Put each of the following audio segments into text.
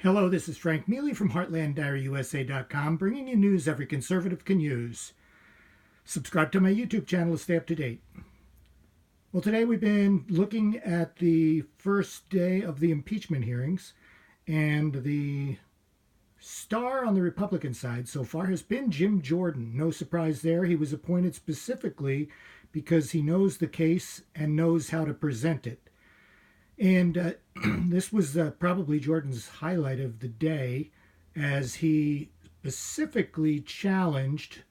Hello, this is Frank Mealy from HeartlandDiaryUSA.com, bringing you news every conservative can use. Subscribe to my YouTube channel to stay up to date. Well, today we've been looking at the first day of the impeachment hearings, and the star on the Republican side so far has been Jim Jordan. No surprise there. He was appointed specifically because he knows the case and knows how to present it. And this was probably Jordan's highlight of the day, as he specifically challenged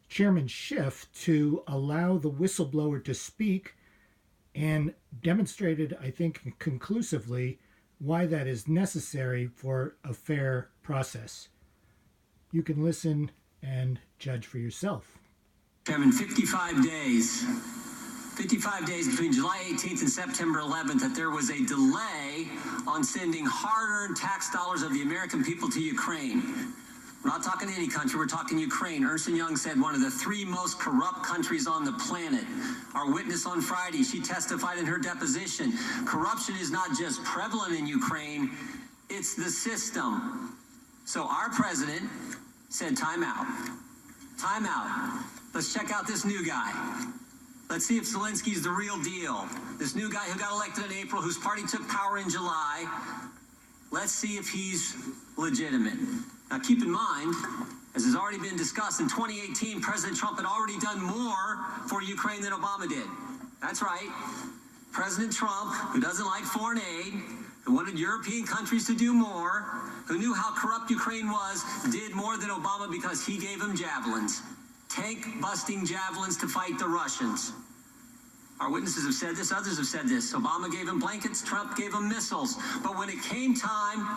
Chairman Schiff to allow the whistleblower to speak and demonstrated, I think, conclusively why that is necessary for a fair process. You can listen and judge for yourself. Chairman, 55 days between July 18th and September 11th that there was a delay on sending hard-earned tax dollars of the American people to Ukraine. We're not talking any country, we're talking Ukraine. Ernst & Young said one of the three most corrupt countries on the planet. Our witness on Friday, she testified in her deposition. Corruption is not just prevalent in Ukraine, it's the system. So our president said, time out. Time out. Let's check out this new guy. Let's see if Zelensky's the real deal. This new guy who got elected in April, whose party took power in July. Let's see if he's legitimate. Now keep in mind, as has already been discussed, in 2018, President Trump had already done more for Ukraine than Obama did. That's right. President Trump, who doesn't like foreign aid, who wanted European countries to do more, who knew how corrupt Ukraine was, did more than Obama because he gave him javelins. Tank-busting javelins to fight the Russians. Our witnesses have said this, others have said this. Obama gave him blankets, Trump gave him missiles. But when it came time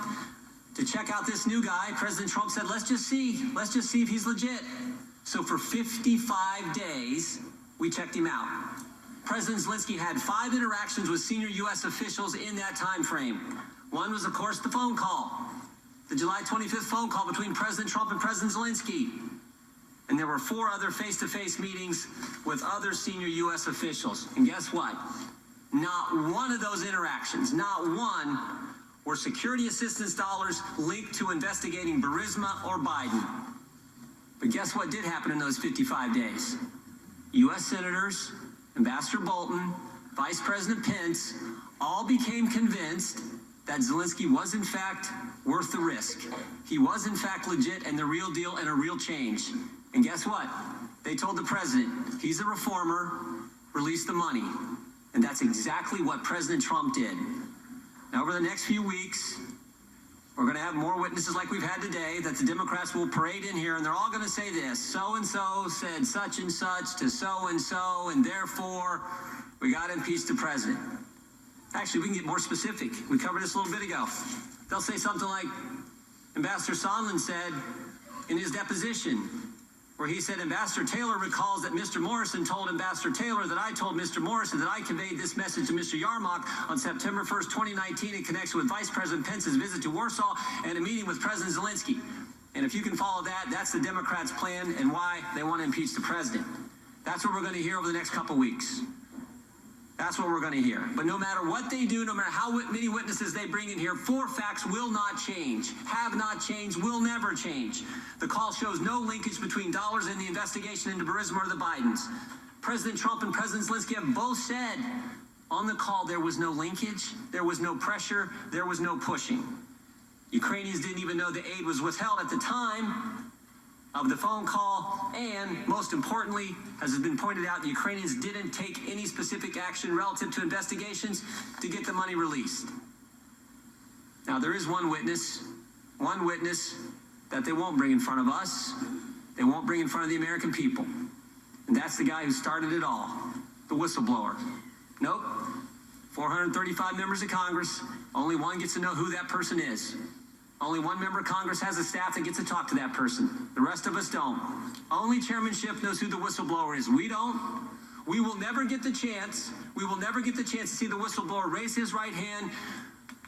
to check out this new guy, President Trump said, let's just see if he's legit. So for 55 days, we checked him out. President Zelensky had 5 interactions with senior U.S. officials in that time frame. One was, of course, the phone call, the July 25th phone call between President Trump and President Zelensky. And there were 4 other face-to-face meetings with other senior U.S. officials. And guess what? Not one of those interactions, not one, were security assistance dollars linked to investigating Burisma or Biden. But guess what did happen in those 55 days? U.S. senators, Ambassador Bolton, Vice President Pence, all became convinced that Zelensky was in fact worth the risk. He was in fact legit and the real deal and a real change. And guess what? They told the president, he's a reformer, release the money. And that's exactly what President Trump did. Now, over the next few weeks, we're going to have more witnesses like we've had today that the Democrats will parade in here, and they're all going to say this. So-and-so said such and such to so-and-so, and therefore, we got to impeach the president. Actually, we can get more specific. We covered this a little bit ago. They'll say something like Ambassador Sondland said in his deposition, where he said, Ambassador Taylor recalls that Mr. Morrison told Ambassador Taylor that I told Mr. Morrison that I conveyed this message to Mr. Yarmouk on September 1st, 2019 in connection with Vice President Pence's visit to Warsaw and a meeting with President Zelensky. And if you can follow that, that's the Democrats' plan and why they want to impeach the president. That's what we're going to hear over the next couple weeks. That's what we're going to hear. But no matter what they do, no matter how many witnesses they bring in here, 4 facts will not change, have not changed, will never change. The call shows no linkage between dollars and the investigation into Burisma or the Bidens. President Trump and President Zelensky have both said on the call there was no linkage, there was no pressure, there was no pushing. Ukrainians didn't even know the aid was withheld at the time of the phone call, and most importantly, as has been pointed out, the Ukrainians didn't take any specific action relative to investigations to get the money released. Now, there is one witness that they won't bring in front of us, they won't bring in front of the American people, and that's the guy who started it all, the whistleblower. Nope, 435 members of Congress, only one gets to know who that person is. Only one member of Congress has a staff that gets to talk to that person. The rest of us don't. Only Chairman Schiff knows who the whistleblower is. We don't. We will never get the chance. We will never get the chance to see the whistleblower raise his right hand,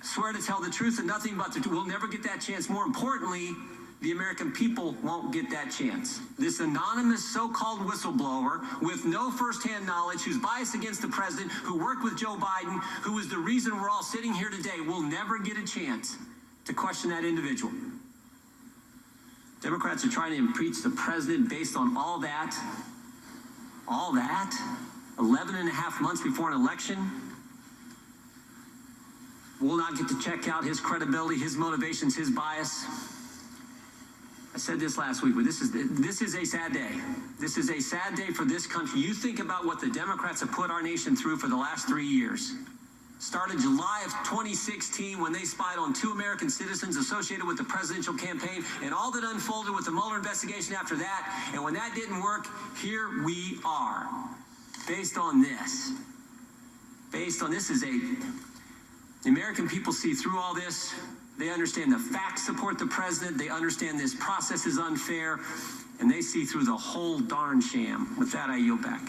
swear to tell the truth and nothing but the truth. We'll never get that chance. More importantly, the American people won't get that chance. This anonymous so-called whistleblower with no firsthand knowledge, who's biased against the president, who worked with Joe Biden, who is the reason we're all sitting here today, will never get a chance to question that individual. Democrats are trying to impeach the president based on all that, 11 and a half months before an election. We'll not get to check out his credibility, his motivations, his bias. I said this last week, but this is a sad day. This is a sad day for this country. You think about what the Democrats have put our nation through for the last 3 years. Started July of 2016 when they spied on 2 American citizens associated with the presidential campaign, and all that unfolded with the Mueller investigation after that. And when that didn't work, here we are. Based on this. The American people see through all this. They understand the facts support the president. They understand this process is unfair. And they see through the whole darn sham. With that, I yield back.